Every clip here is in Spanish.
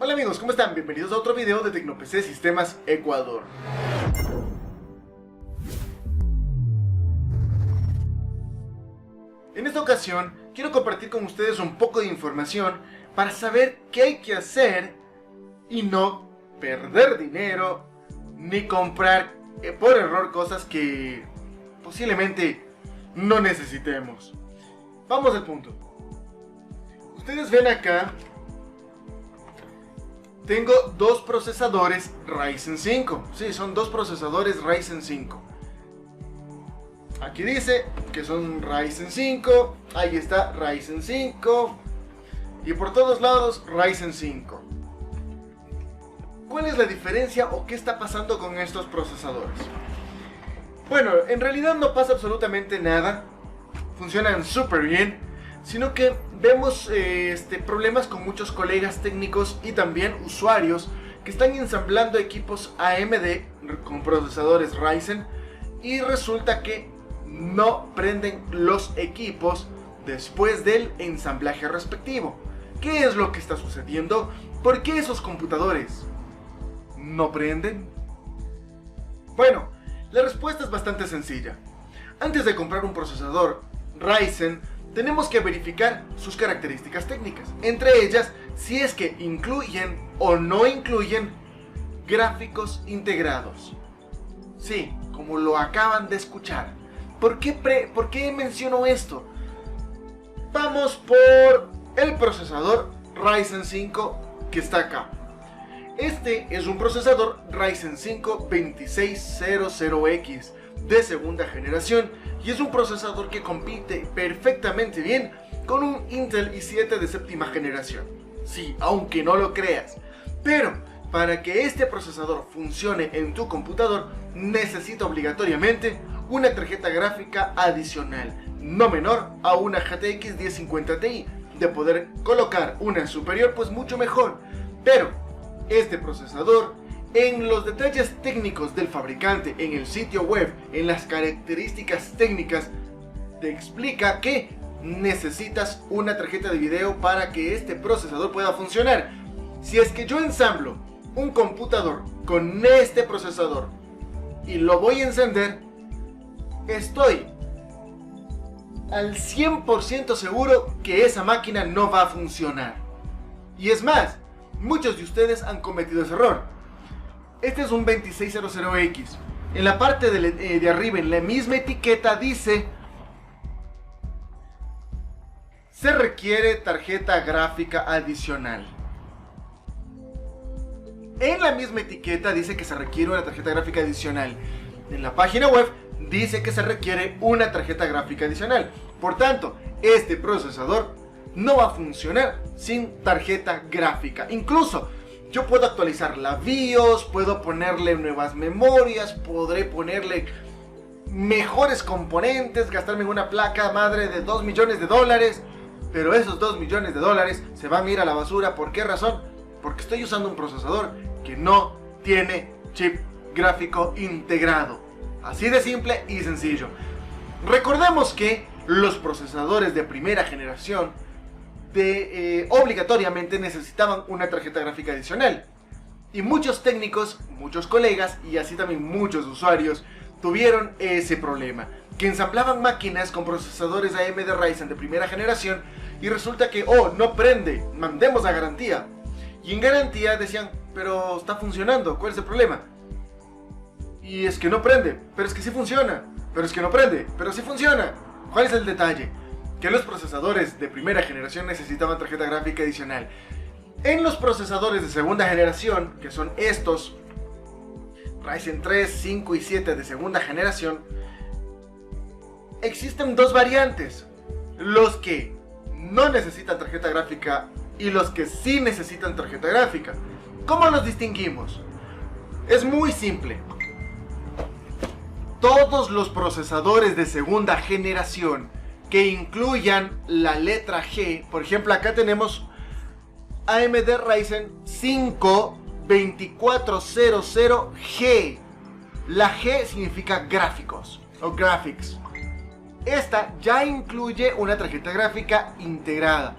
Hola amigos, ¿cómo están? Bienvenidos a otro video de TecnoPC Sistemas Ecuador. En esta ocasión quiero compartir con ustedes un poco de información para saber qué hay que hacer y no perder dinero ni comprar por error cosas que posiblemente no necesitemos. Vamos al punto. Ustedes ven acá, tengo dos procesadores Ryzen 5. Sí, son dos procesadores Ryzen 5. Aquí dice que son Ryzen 5. Ahí está Ryzen 5. Y por todos lados Ryzen 5. ¿Cuál es la diferencia o qué está pasando con estos procesadores? Bueno, en realidad no pasa absolutamente nada. Funcionan súper bien. Sino que vemos problemas con muchos colegas técnicos y también usuarios que están ensamblando equipos AMD con procesadores Ryzen y resulta que no prenden los equipos después del ensamblaje respectivo. ¿Qué es lo que está sucediendo? ¿Por qué esos computadores no prenden? Bueno, la respuesta es bastante sencilla. Antes de comprar un procesador Ryzen, tenemos que verificar sus características técnicas, entre ellas si es que incluyen o no incluyen gráficos integrados. Sí, como lo acaban de escuchar. ¿Por qué menciono esto? Vamos por el procesador Ryzen 5 que está acá. Este es un procesador Ryzen 5 2600X de segunda generación y es un procesador que compite perfectamente bien con un Intel i7 de séptima generación. Sí, aunque no lo creas. Pero para que este procesador funcione en tu computador necesita obligatoriamente una tarjeta gráfica adicional, no menor a una GTX 1050 Ti. De poder colocar una superior, pues mucho mejor. Pero este procesador, en los detalles técnicos del fabricante, en el sitio web, en las características técnicas, te explica que necesitas una tarjeta de video para que este procesador pueda funcionar. Si es que yo ensamblo un computador con este procesador y lo voy a encender, estoy al 100% seguro que esa máquina no va a funcionar. Y es más, muchos de ustedes han cometido ese error. Este es un 2600X. En la parte de arriba, en la misma etiqueta, dice: se requiere tarjeta gráfica adicional. En la misma etiqueta dice que se requiere una tarjeta gráfica adicional. En la página web dice que se requiere una tarjeta gráfica adicional. Por tanto, este procesador no va a funcionar sin tarjeta gráfica. Incluso yo puedo actualizar la BIOS, puedo ponerle nuevas memorias, podré ponerle mejores componentes, gastarme en una placa madre de $2 millones, pero esos $2 millones se van a ir a la basura. ¿Por qué razón? Porque estoy usando un procesador que no tiene chip gráfico integrado. Así de simple y sencillo. Recordemos que los procesadores de primera generación obligatoriamente necesitaban una tarjeta gráfica adicional. Y muchos técnicos, muchos colegas y así también muchos usuarios tuvieron ese problema. Que ensamblaban máquinas con procesadores AMD Ryzen de primera generación y resulta que, no prende, mandemos a garantía. Y en garantía decían, pero está funcionando, ¿cuál es el problema? Y es que no prende, pero es que sí funciona. Pero es que no prende, pero sí funciona. ¿Cuál es el detalle? Que los procesadores de primera generación necesitaban tarjeta gráfica adicional. En los procesadores de segunda generación, que son estos Ryzen 3, 5 y 7 de segunda generación, existen dos variantes: los que no necesitan tarjeta gráfica y los que sí necesitan tarjeta gráfica. ¿Cómo los distinguimos? Es muy simple. Todos los procesadores de segunda generación que incluyan la letra G, por ejemplo acá tenemos AMD Ryzen 5 2400G. La G significa gráficos o graphics. Esta ya incluye una tarjeta gráfica integrada.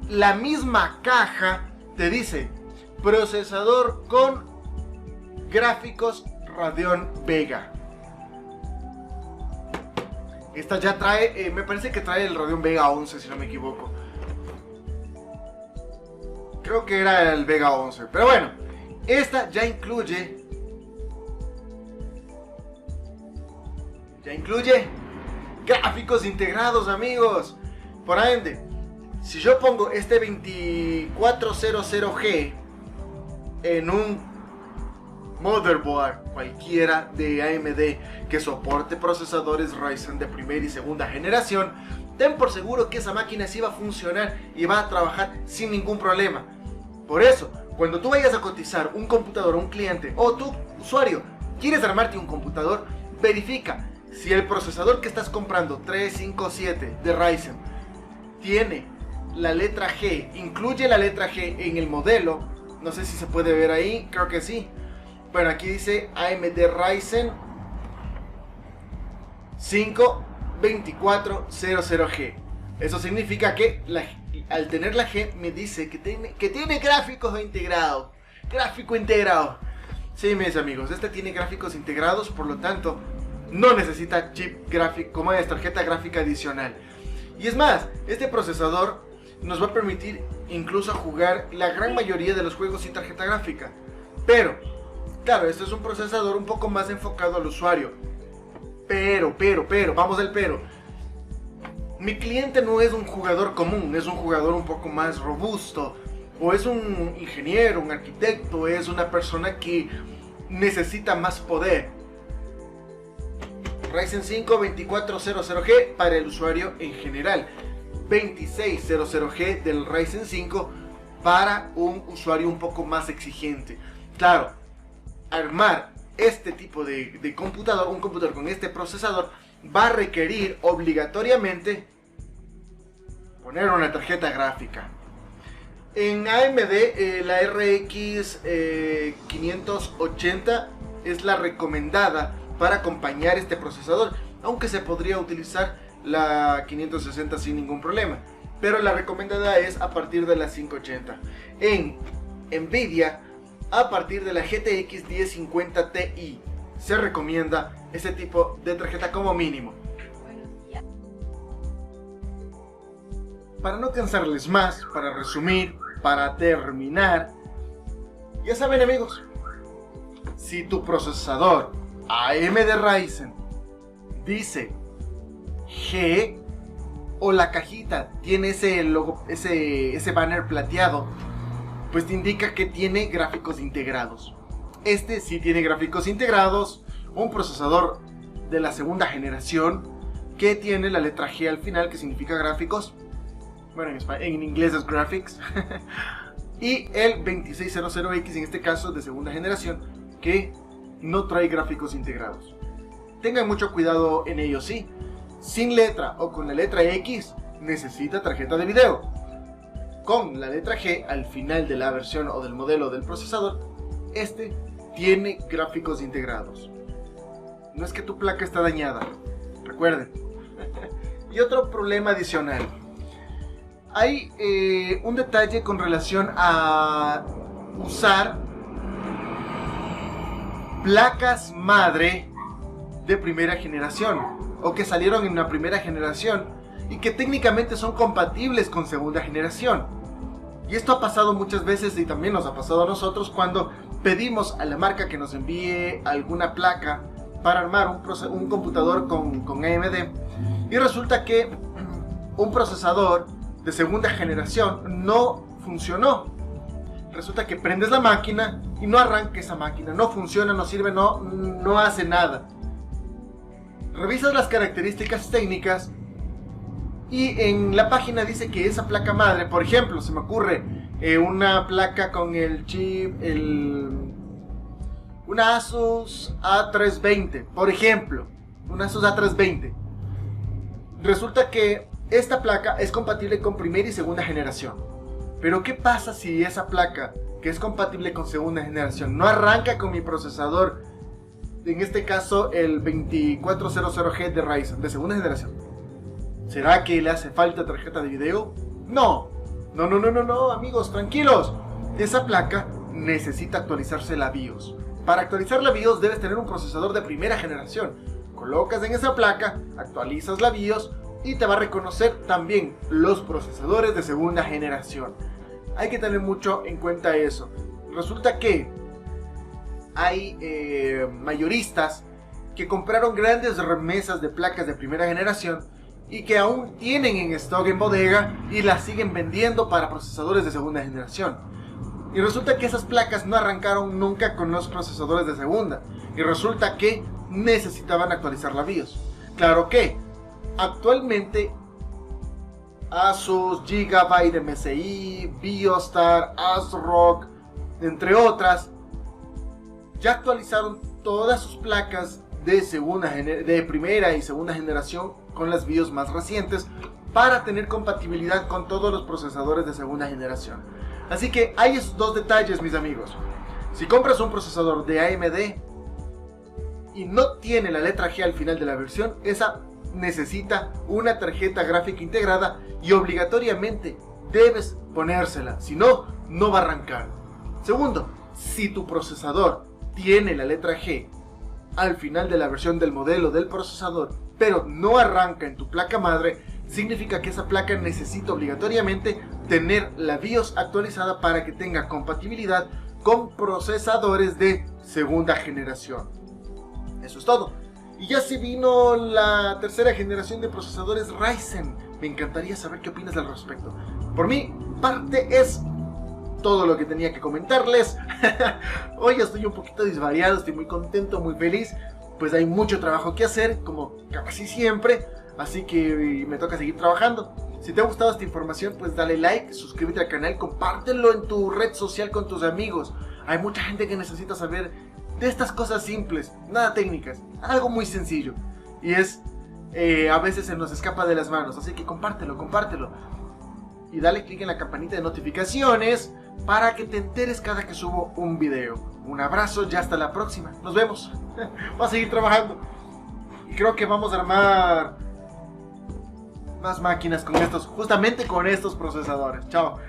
La misma caja te dice procesador con gráficos Radeon Vega. Esta ya trae, me parece que trae el Radeon Vega 11 si no me equivoco. Creo que era el Vega 11, pero bueno, esta ya incluye gráficos integrados, amigos. Por ende, si yo pongo este 2400G en un motherboard cualquiera de AMD que soporte procesadores Ryzen de primera y segunda generación, ten por seguro que esa máquina sí va a funcionar y va a trabajar sin ningún problema. Por eso, cuando tú vayas a cotizar un computador a un cliente o tu usuario quieres armarte un computador, verifica si el procesador que estás comprando 357 de Ryzen tiene la letra G, incluye la letra G en el modelo. No sé si se puede ver ahí, creo que sí. Bueno, aquí dice AMD Ryzen 5 2400G. Eso significa que al tener la G me dice que tiene gráficos integrados. Gráfico integrado. Sí, mis amigos, este tiene gráficos integrados, por lo tanto no necesita chip gráfico, como es tarjeta gráfica adicional. Y es más, este procesador nos va a permitir incluso jugar la gran mayoría de los juegos sin tarjeta gráfica. Pero, claro, este es un procesador un poco más enfocado al usuario. Pero, vamos al pero. Mi cliente no es un jugador común, es un jugador un poco más robusto. O es un ingeniero, un arquitecto, es una persona que necesita más poder. Ryzen 5 2400G para el usuario en general. 2600G del Ryzen 5 para un usuario un poco más exigente. Claro, armar este tipo de computador, un computador con este procesador, va a requerir obligatoriamente poner una tarjeta gráfica. En AMD la RX 580 es la recomendada para acompañar este procesador, aunque se podría utilizar la 560 sin ningún problema, pero la recomendada es a partir de la 580. En Nvidia, a partir de la GTX 1050 Ti se recomienda ese tipo de tarjeta como mínimo. Para no cansarles más, para resumir, para terminar, ya saben, amigos, si tu procesador AMD Ryzen dice G o la cajita tiene ese logo, ese banner plateado, pues te indica que tiene gráficos integrados. Este sí tiene gráficos integrados, un procesador de la segunda generación que tiene la letra G al final, que significa gráficos. Bueno, en inglés es graphics. Y el 2600X, en este caso de segunda generación, que no trae gráficos integrados. Tengan mucho cuidado en ello, sí. Sin letra o con la letra X necesita tarjeta de video. Con la letra G al final de la versión o del modelo del procesador, este tiene gráficos integrados. No es que tu placa está dañada, recuerden. Y otro problema adicional. Hay un detalle con relación a usar placas madre de primera generación o que salieron en una primera generación y que técnicamente son compatibles con segunda generación. Y esto ha pasado muchas veces y también nos ha pasado a nosotros cuando pedimos a la marca que nos envíe alguna placa para armar un computador con AMD, y resulta que un procesador de segunda generación no funcionó. Resulta que prendes la máquina y no arranca esa máquina, no funciona, no sirve, no hace nada. Revisas las características técnicas y en la página dice que esa placa madre, por ejemplo, se me ocurre una placa con el chip, una Asus A320, por ejemplo, una Asus A320. Resulta que esta placa es compatible con primera y segunda generación. Pero ¿qué pasa si esa placa, que es compatible con segunda generación, no arranca con mi procesador? En este caso el 2400G de Ryzen, de segunda generación. ¿Será que le hace falta tarjeta de video? No, amigos, tranquilos. Esa placa necesita actualizarse la BIOS. Para actualizar la BIOS debes tener un procesador de primera generación. Colocas en esa placa, actualizas la BIOS y te va a reconocer también los procesadores de segunda generación. Hay que tener mucho en cuenta eso. Resulta que hay mayoristas que compraron grandes remesas de placas de primera generación y que aún tienen en stock en bodega y las siguen vendiendo para procesadores de segunda generación. Y resulta que esas placas no arrancaron nunca con los procesadores de segunda. Y resulta que necesitaban actualizar la BIOS. Claro que actualmente Asus, Gigabyte, MSI, Biostar, ASRock, entre otras, ya actualizaron todas sus placas de primera y segunda generación con las BIOS más recientes para tener compatibilidad con todos los procesadores de segunda generación. Así que hay esos dos detalles, mis amigos. Si compras un procesador de AMD y no tiene la letra G al final de la versión, esa necesita una tarjeta gráfica integrada y obligatoriamente debes ponérsela, si no, no va a arrancar. Segundo, si tu procesador tiene la letra G al final de la versión del modelo del procesador, pero no arranca en tu placa madre, significa que esa placa necesita obligatoriamente tener la BIOS actualizada para que tenga compatibilidad con procesadores de segunda generación. Eso es todo. Y ya se vino la tercera generación de procesadores Ryzen. Me encantaría saber qué opinas al respecto. Por mi parte es todo lo que tenía que comentarles. Hoy estoy un poquito disvariado, estoy muy contento, muy feliz. Pues hay mucho trabajo que hacer, como casi siempre. Así que me toca seguir trabajando. Si te ha gustado esta información, pues dale like, suscríbete al canal, compártelo en tu red social con tus amigos. Hay mucha gente que necesita saber de estas cosas simples, nada técnicas, algo muy sencillo. Y a veces se nos escapa de las manos, así que compártelo. Y dale click en la campanita de notificaciones para que te enteres cada que subo un video. Un abrazo y hasta la próxima. Nos vemos. Voy a seguir trabajando. Y creo que vamos a armar más máquinas justamente con estos procesadores. Chao.